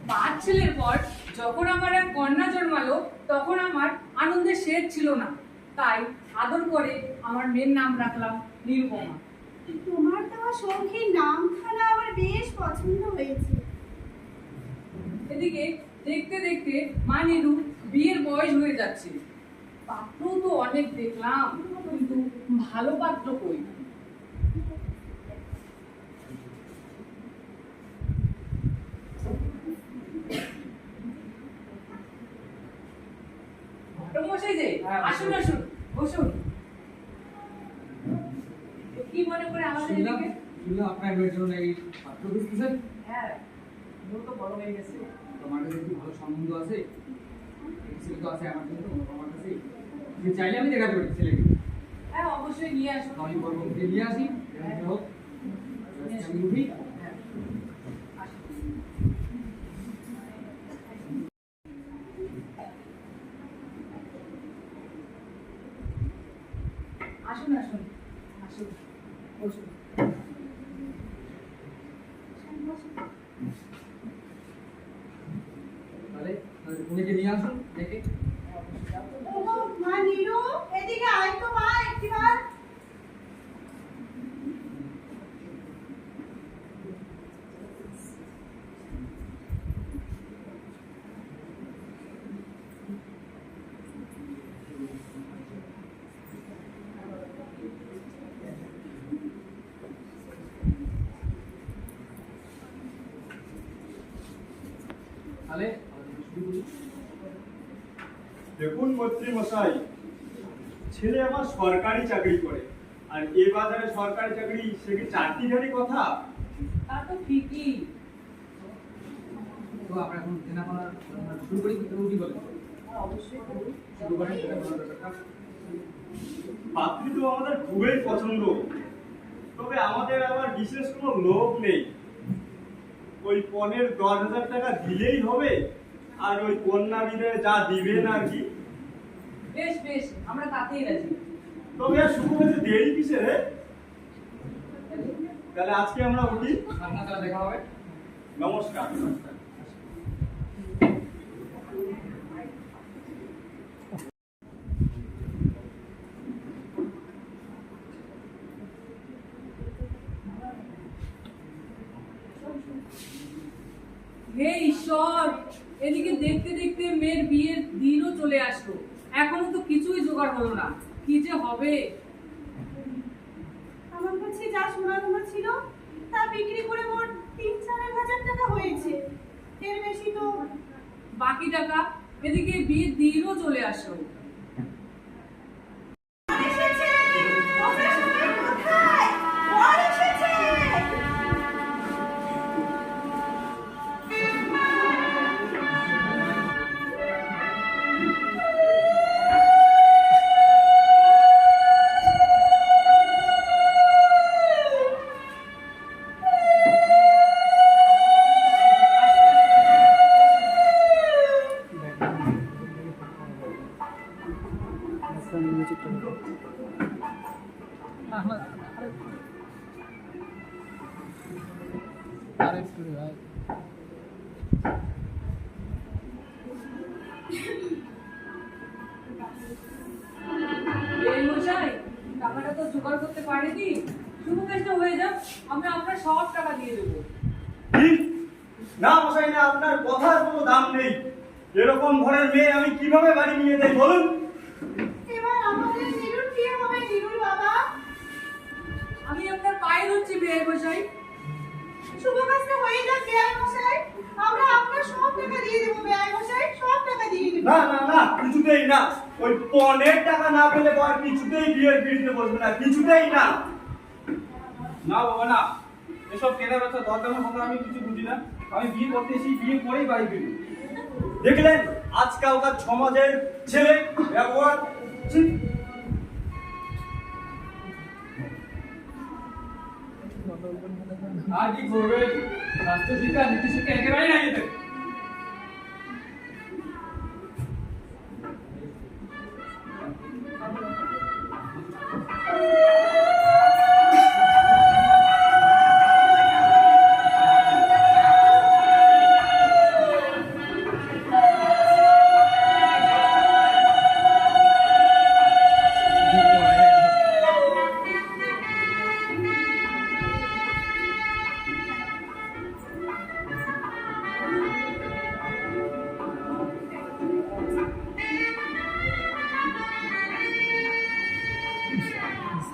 পাঁচ ছেলের পর যখন আমার এক কন্যা জন্মালো তখন আমার আনন্দের শেষ ছিল না, তাই আদর করে আমার মেয়ের নাম রাখলাম নিরুপমা। তোমার দেওয়া সৌখীর নামখানা আমার বেশ পছন্দ হয়েছে। এদিকে দেখতে দেখতে মা নিরু বিয়ের বয়স হয়ে যাচ্ছে। পাত্র তো অনেক দেখলাম, কিন্তু ভালো পাত্র কই। মশাই যে আসুন আসুন বসুন। কি মনে করে আমাদের এদিকে? আপনার মেয়ের জন্য এই পাত্র খুঁজতেছেন? হ্যাঁ, মোর তো বড় হয়ে গেছে। তোমার কাছে কি ভালো সম্বন্ধ আছে? ছেলে তো আছে আমার জন্য, আমার কাছে। তুমি চাইলে আমি দেখাতে পারি ছেলেকে। হ্যাঁ, অবশ্যই নিয়ে আসুন। আমি বলবো নিয়ে আসি। হোক আমি উঠি। আসুন আসুন আসুন বসুন। তাহলে উনিকে নিয়ে আসুন দেখে। মা নিরু, এদিকে আয় তো মা একটিবার। তাহলে দেখুন মন্ত্রী মশাই, ছেলে আমার সরকারি চাকরি করে, আর এ বাজারে সরকারি চাকরি সে কি চারটিখানি কথা? তা তো ঠিকই। তো আমরা এখন কেনাকাটা শুরু করি, উঠি বলে অবশ্যই করুন। শুরু করেন কেনাকাটা ব্যাপারটা। পাত্রী তো আমাদের খুবই পছন্দ, তবে আমাদের আবার বিশেষ কোনো লোভ নেই। ওই পনের 10,000 টাকা দিলেই হবে, আর ওই কন্যা বিদে যা দিবেন আর কি। বেশ বেশ, আমরা তাতেই রাজি। তবে আর শুরু হয়েছে দেরি কিসের রে? তাহলে আজকে আমরা উঠি। আপনার তাহলে দেখা হবে। নমস্কার। হে ঈশ্বর, এদিকে দেখতে দেখতে মেয়ের বিয়ের দিনও চলে আসলো, এখনো তো কিছুই জোগাড় হলো না। কি যে হবে। আমার কাছে যা সোনা দানা ছিল তা বিক্রি করে মোট 3-4 হাজার টাকা হয়েছে। এর বেশি তো। বাকি টাকা? এদিকে বিয়ের দিনও চলে আসলো। এসেছে! তোমরা সবাই কোথায়? বর এসেছে! এই মশাই, টাকাটা তো জোগাড় করতে পারিনি। শুভ কাজটা হয়ে যাক, আমরা আপনার সব টাকা দিয়ে দেবো। কি? না মশাই না, আপনার কথার কোনো দাম নেই। এরকম ঘরের মেয়ে আমি কিভাবে বাড়ি নিয়ে যাই বলুন? এবার আমাদের নিরুর কি হবে নিরুর বাবা? আমি আপনার পায়ে ধরছি বিয়ে মশাই। শুভ কাজটা হয়ে যাক বেয়াই মশাই। আমরা আপনার সব টাকা দিয়ে দেবো বেয়াই মশাই, সব টাকা দিয়ে দেবো। না না না, কিছুতেই না। ওই পনের টাকা না পেলে বর কিছুতেই বিয়ের পিড়িতে বসবে না, কিছুতেই না। না বাবা না, এসব কেনা বেচা দরদামের কথা আমি কিছু বুঝি না। আমি বিয়ে করতে এসেছি, বিয়ে করেই বাড়ি ফিরবো। দেখলেন আজকালকার সমাজের ছেলে ব্যবহার। ছি! আর কি করবে? স্বাস্থ্য শিক্ষা নীতি শিক্ষা একেবারেই নাই এদের।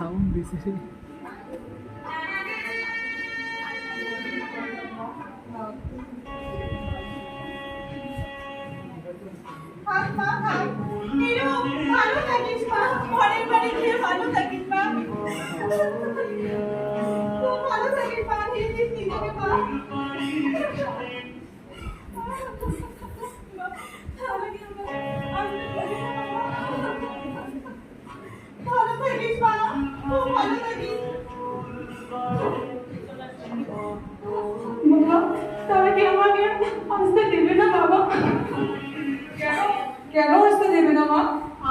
সাউন্ড দিছে থাক মা থাক নিরু ভালো থাকিস মা পরের বাড়ি গিয়ে ভালো থাকিস মা খুব ভালো থাকিস মা নিজেকে মা ভালো থাকিস মা খুব ভালো থাকিস বাবা তাহলে কি আমাকে আসতে দেবে না বাবা কেন কেন আসতে দেবে না মা?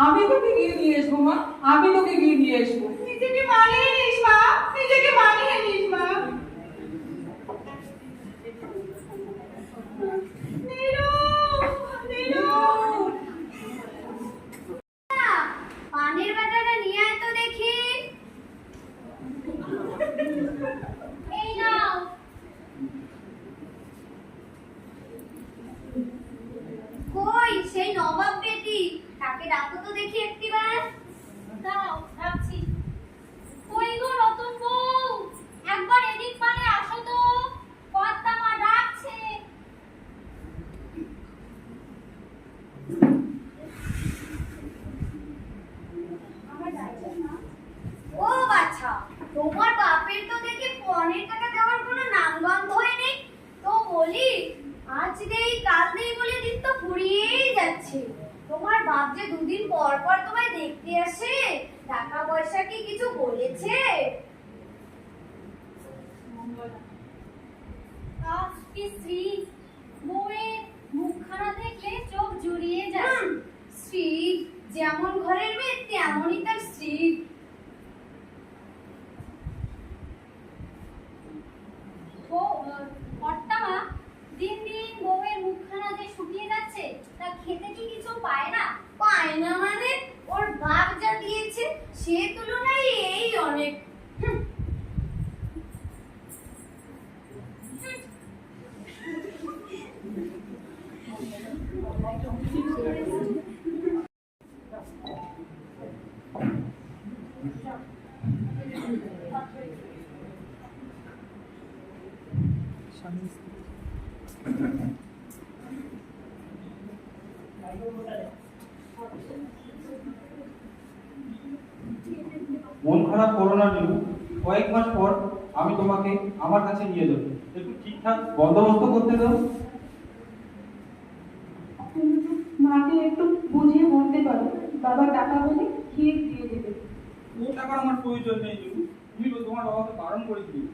আমি তোকে গিয়ে নিয়ে আসবো মা, আমি তোকে গিয়ে নিয়ে আসবো। নিজেকে মানিয়ে নিস মা নিজেকে মানিয়ে নিস মা নীরু নীরু পানির বাটাটা নিয়ে আয় তো দেখি। এই নাও। কই সেই নবাব বেটি, তাকে ডাকো তো দেখি একটিবার। দাও ডাকছি। কই গো নতুন বউ, একবার এদিক পানে আসো তো, কর্তা মা ডাকছে। ও বাচ্চা, তোমার বাপের তো দেখি পনের টাকা দেওয়ার কোনো নামগন্ধই নেই। তো বলি আজ দেই কাল দেই বলে দিন তো ফুরিয়েই যাচ্ছে। তোমার বাপ যে দুদিন পর পর তোমায় দেখতে আসে, টাকা পয়সা কি কিছু বলেছে? কি শ্রী, বউয়ের মুখখানা দেখলে চোখ জুড়িয়ে যায়। শ্রী যেমন ঘরের মেয়ে তেমনই তার স্ত্রী। কর্তামা, দিন দিন বউয়ের মুখখানা যে শুকিয়ে যাচ্ছে, তা খেতে কি কিছু পায় না? পায় না মানে ওর বাপ যা দিয়েছে সে তুলনায় এই অনেক। মন খারাপ করো না নিরু, কয়েক মাস পর আমি তোমাকে আমার কাছে নিয়ে যাবো। একটু ঠিকঠাক বন্দোবস্ত করতে দাও। মাকে একটু বুঝিয়ে বলতে পারো, বাবা টাকা বলে ক্ষীর দিয়ে দেবে। ও টাকার আমার প্রয়োজন নেই নিরু, তুমি তো তোমার বাবাকে বারণ করে দিও।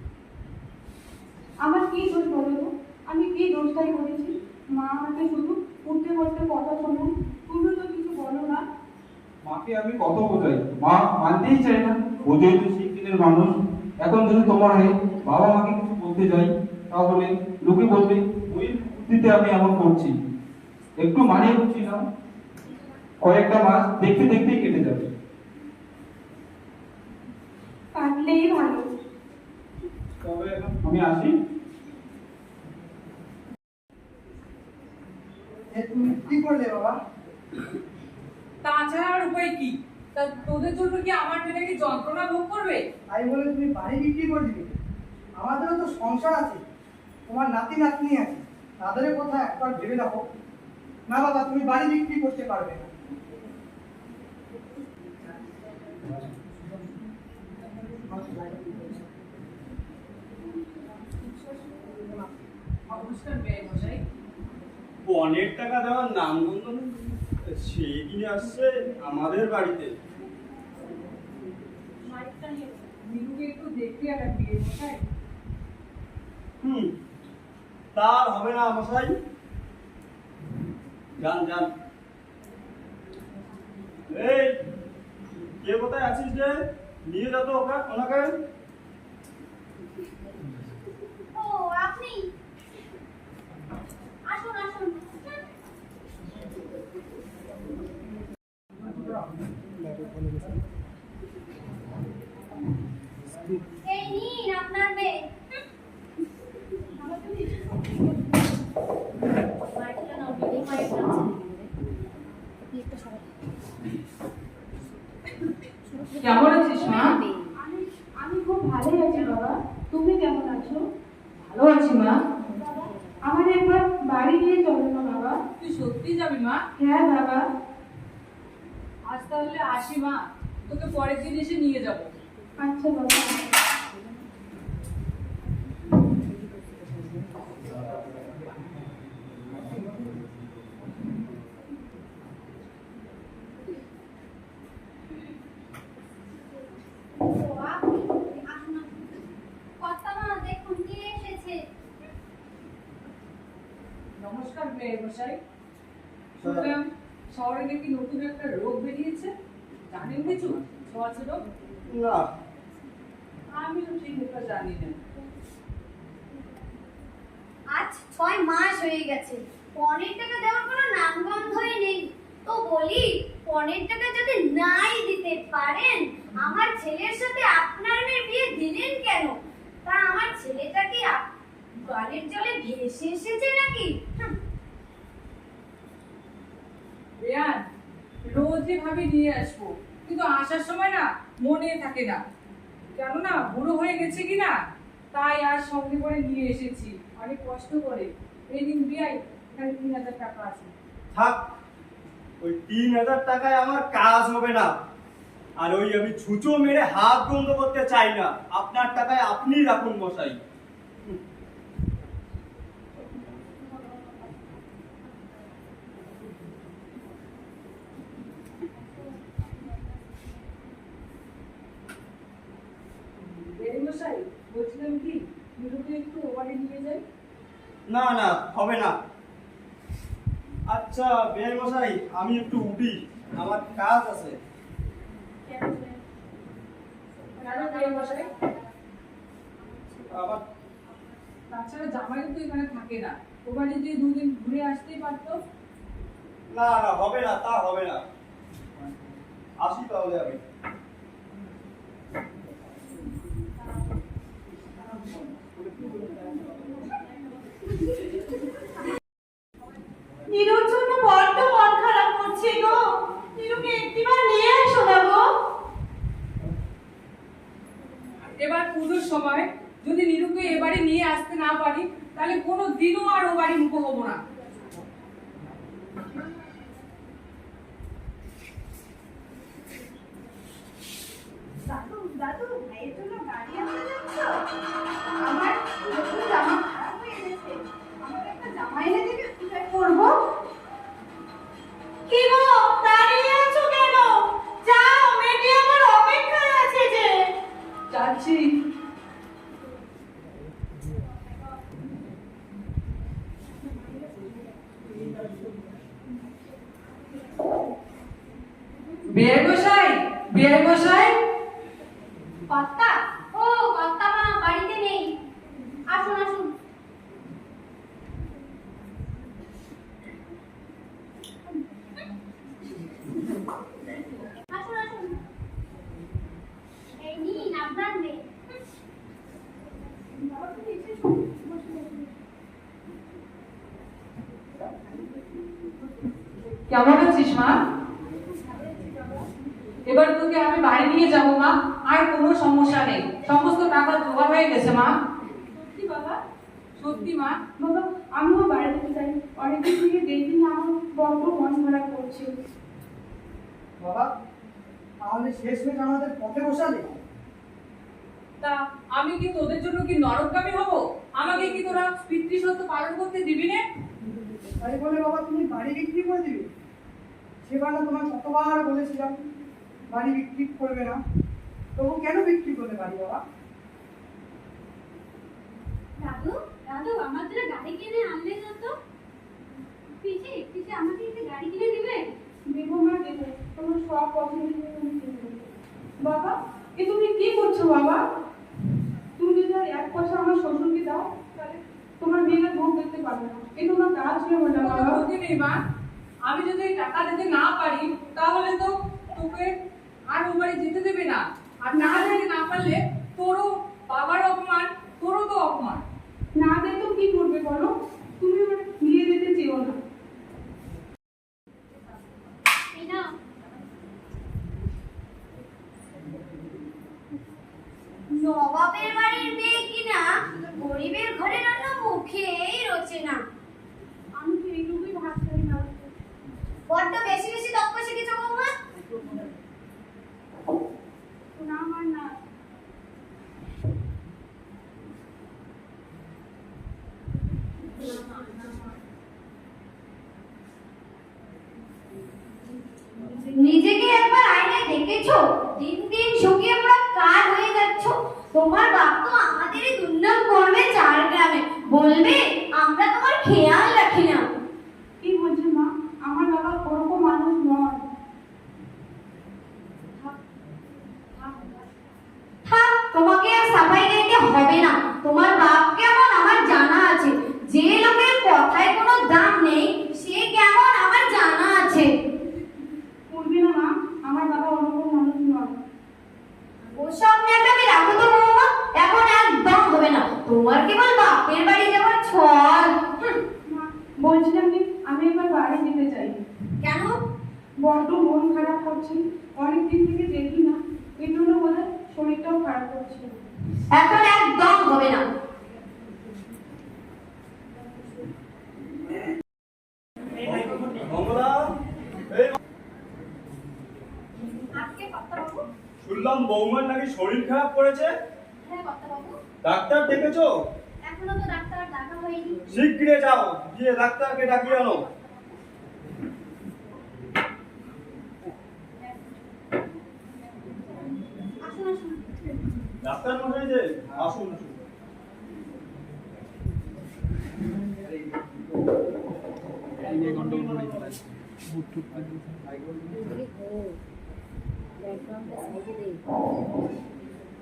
আমার কি দোষ বলো তো? আমি কি দোষটাই করেছি? মা আমাকে শুধু উঠতে বসতে কথা শোনায়, তুমি তো কিছু বলো না। মাকে আমি কত বোঝাই, মা মানতেই চায় না। বোঝাই তো সেই দিনের মানুষ। এখন যদি তোমার হয়ে বাবা মাকে কিছু বলতে যাই, তাহলে লোকে বলবে ওই বুদ্ধিতে আমি এমন করছি। একটু মানিয়ে বুঝছি না, কয়েকটা মাস দেখতে দেখতেই কেটে যাবে। কাটলেই ভালো। তবে এখন আমি আসি। তুমি কি করলে বাবা? তাছাড়া আর উপায় কি? তা তোদের জন্য কি আমার মেয়েটা কি যন্ত্রণা ভোগ করবে? তাই বলে তুমি বাড়ি বিক্রি করে দিবে? আমাদেরও তো সংসার আছে, তোমার নাতি নাতনি আছে, তাদের কথা একবার ভেবে দেখো। না বাবা, তুমি বাড়ি বিক্রি করতে পারবে না। নমস্কার ব্যয় মশাই। পনের টাকা দেওয়ার নামগন্ধ নেই, সেই দিনে আসছে আমাদের বাড়িতে। নিরুকে একটু দেখতে আর বিয়ে মশাই। তার হবে না মশাই, যান যান। এই কে কোথায় আছিস রে? নিয়ে যা তো ওনাকে। ও আপনি আসুন আসুন। এই নিন আপনার মেয়ে। কেমন আছিস মা? ভালোই আছি বাবা, তুমি কেমন আছো? ভালো আছি মা। আমার একবার বাড়ি নিয়ে চলো না বাবা। তুই সত্যি যাবি মা? হ্যাঁ বাবা। আজ তাহলে আসি মা, তোকে পরের দিন এসে নিয়ে যাব। আচ্ছা বাবা। নমস্কার মেয়ের মশাই। শুনলাম শহরে নাকি নতুন একটা রোগ বেরিয়েছে, জানেন কিছু? ছোঁয়াচে রোগ? না, আমিও ঠিক এটা জানি না। আজ 6 মাস হয়ে গেছে, পনের টাকা দেওয়ার কোনো নামগন্ধই নেই। তো বলি, পনের টাকা যদি নাই দিতে পারেন, আমার ছেলের সাথে আপনার মেয়ের বিয়ে দিলেন কেন? তা আমার ছেলেটা কি বাড়ির জলে ভেসে এসেছে নাকি? বেয়ান, রোজই ভাবি নিয়ে আসবো, কিন্তু আসার সময় না মনে থাকে না, কেননা বুড়ো হয়ে গেছে কিনা, তাই আর সঙ্গে করে নিয়ে এসেছি অনেক কষ্ট করে। এই দিন বিয়াই, এখানে 3000 টাকা আছে। থাক, ওই 3000 টাকায় আমার কাজ হবে না। আর ওই আমি ছুঁচো মেরে হাত বন্ধ করতে চাই না। আপনার টাকায় আপনি রাখুন মশাই। বেরি মশাই, বলছিলাম কি, নিরুকে একটু ও বাড়ি নিয়ে যাই। না না, হবে না। আচ্ছা বের মশাই, আমি একটু উঠি, আমার কাজ আছে। কেন বেরি মশাই? আবার তাছাড়া জামাই তো এখানে থাকে না, ও বাড়ি যদি 2 দিন ঘুরে আসতেই পারতো। না না, হবে না, তা হবে না। আসি তাহলে আমি। নিরুর জন্য বড্ড মন খারাপ করছে গো। নিরুকে একটিবার নিয়ে এসো না গো। এবার পুজোর সময় যদি নিরুকে এবারে নিয়ে আসতে না পারি, তাহলে কোনো দিনও আর ও বাড়ি মুখ হবো না। দাদু দাদু, ভাইয়ের জন্য গাড়ি আনতে যাচ্ছ? আমার নতুন জামা খারাপ হয়ে গেছে, আমার একটা জামা এনে দেবে, পূজা করবো। কি গো, দাঁড়িয়ে আছো কেন? যাও, মেয়েটি আমার অপেক্ষায় আছে যে। যাচ্ছি। বিয়ে মশাই, বিয়ে মশাই। কর্তা, ও কর্তা মা বাড়িতে নেই। আসুন আসুন। আসুন আসুন। এই নিন আপনার মেয়ে। কেমন আছিস মা? এবার তোকে আমি বাড়ি নিয়ে যাবো মা, আর কোনো সমস্যা নেই, সমস্ত টাকা জোগাড় হয়ে গেছে মা। সত্যি বাবা? সত্যি মা। বাবা, আমিও বাড়িতে চাই, অনেকদিন থেকে দেখি না, আমার বড্ড মন খারাপ করছে। বাবা, আমাদের শেষমেশ আমাদের পথে বসালে। তা আমি কি তোদের জন্য কি নরকগামী হব? আমাকে কি তোরা পিতৃসত্য পালন করতে দিবি না? তাই বলে বাবা তুমি বাড়ি বিক্রি করে দিবে? সেবার না তোমার কতবার বলেছিলাম বাড়ি বিক্রি করবে না, তবু কেন বিক্রি করলে বাড়ি বাবা? দাদু দাদু, আমার জন্য গাড়ি কিনে আনলে না তো? পিসি পিসি, আমাকে একটা গাড়ি কিনে দিবে? দেবো মা, দেবো, তোমার সব পছন্দের জিনিস আমি কিনে দেবো। বাবা, এ তুমি কি করছো বাবা? তুমি যদি আর 1 পয়সা আমার শ্বশুরকে দাও, তাহলে তোমার মেয়েরা মুখ দেখতে পারবে না। এ তোমার কাজ হবে না কোনো বাবা। ক্ষতি নেই মা, আমি যদি এই টাকা দিতে না পারি, তাহলে তো তোকে আর ও বাড়ি যেতে দেবে না, আর না দিতে না পারলে তোরও বাবার অপমান, তোরও তো অপমান। না দে তো কি করবে বলো? তুমি ওর বিয়ে দিতে চেও না। এই নাও। নবাবের বাড়ির মেয়ে কিনা গরিবের ঘরে রান্না মুখেই রোচে না। আমি তো এইটুকুই ভাবছিলাম না। বড্ড বেশি বেশি তক্ক শিখেছ বৌমা। না আমার না। নিজেকে একবার আয়নায় দেখেছো? দিন দিন শুকিয়ে পুরো কাঠ হয়ে যাচ্ছ। তোমার বাপ তো আমাদেরই দুর্নাম করবে 4 গ্রামে, বলবে আমরা তোমার খেয়াল রাখি না। কি বলছো মা? আমার বাবা ওরকম মানুষ নয়। থাক, তোমাকে আর সাফাই গাইতে হবে না। তোমার বাপ কেমন আমার জানা আছে। যে লোকের কথায় কোনো দাম নেই সে কেমন আমার জানা আছে। বলবি না মা, আমার বাবা ওরকম মানুষ নয়। ওসব ন্যাকামি রাখো তো বৌমা, এখন একদম হবে না। তোমার কেবল বাপের বাড়ি যাওয়ার ছল। মা, বলছিলাম কি আমি এবার বাড়ি যেতে চাই। কেন? বড্ড মন খারাপ করছে, অনেক দিন থেকে দেখি না, এই জন্য বলে শরীরটাও খারাপ করছে। এখন একদম হবে না। মঙ্গলা, এই আজকে কর্তাবাবু? শুনলাম বৌমার নাকি শরীর খারাপ করেছে। হ্যাঁ কর্তাবাবু। ডাক্তার ডেকেছো? এখনো তো ডাক্তার দেখা হয়নি। শীঘ্রই যাও, গিয়ে ডাক্তারকে ডাকিয়ে আনো। আসুন আসুন। ডাক্তার মশাই যে, আসুন আসুন।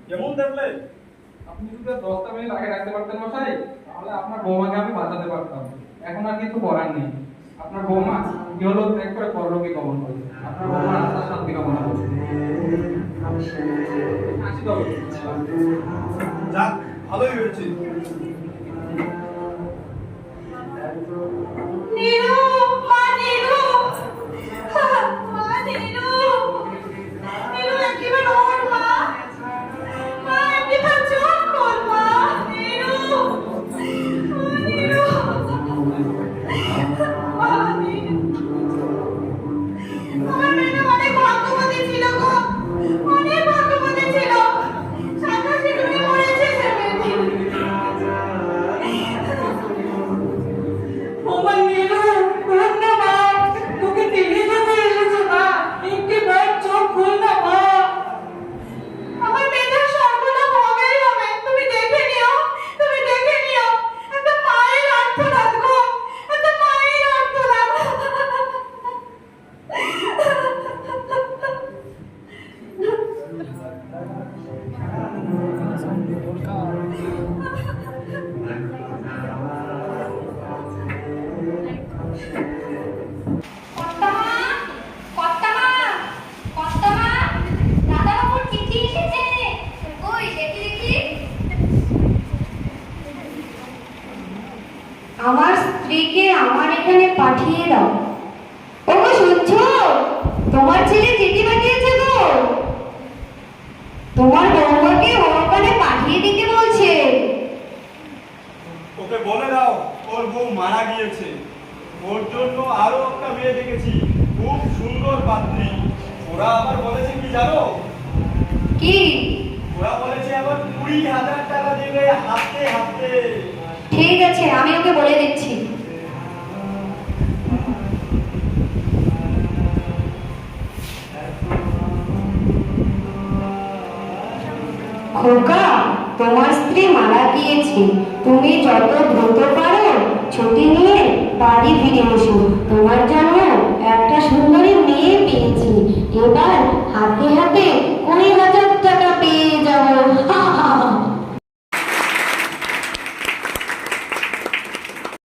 কেমন দেখলেন? আপনি যদি আর 10টা মিনিট আগে রাখতে পারতেন মশাই, তাহলে আপনার বৌমাকে আমি বাঁচাতে পারতাম। এখন আর কিছু করার নেই। আপনার বৌমা ইহলোক ত্যাগ করে পরলোকে গমন করবে। আপনার বৌমার আত্মার শান্তি কামনা করছি। আসি তবে। যাক, ভালোই হয়েছে। নীরু, মা নীরু, মা নীরু, নীরু একেবারে ওর মা, মা একেবারে চোখ খোল মা, নীরু, নীরু, মা নীরু। আমার মেয়ে অনেক ভাগ্যবতী ছিল গো, অনেক ভাগ্যবতী ছিল। সাতাশে ডুবে মরেছে সে মেয়েটি। আমার নীলু, খোল না মা, তোকে টেনে যেতে এসেছে মা, একটিবার চোখ খোল না মা। আমার মেয়েটার সর্বনাশ হবেই হবে। তুমি দেখে নিও, তুমি দেখে নিও। একটা মায়ের আর্তনাদ গো, একটা মায়ের আর্তনাদ। দাদাবাবুর চিঠি এসেছে। কই দেখি দেখি। আমার স্ত্রীকে আমার এখানে পাঠিয়ে দাও। ওগো শুনছো? তোমার ছেলে চিঠি পাঠিয়েছে গো। তোমার বৌমাকে ওর ওখানে পাঠিয়ে দিতে বলছে। ওকে বলে দাও ওর বউ মারা গিয়েছে। ওর জন্য আরো একটা মেয়ে দেখেছি, খুব সুন্দর পাত্রী। ওরা আবার বলেছে কি জানো? কি? ওরা বলেছে আবার 20,000 টাকা দেবে হাতে হাতে। ঠিক আছে, আমি ওকে বলে দিচ্ছি। খোকা, তোমার স্ত্রী মারা গিয়েছে। তুমি যত দ্রুত পারো ছুটি নিয়ে বাড়ি ফিরে এসো। তোমার জন্য একটা সুন্দরী মেয়ে পেয়েছি। এবার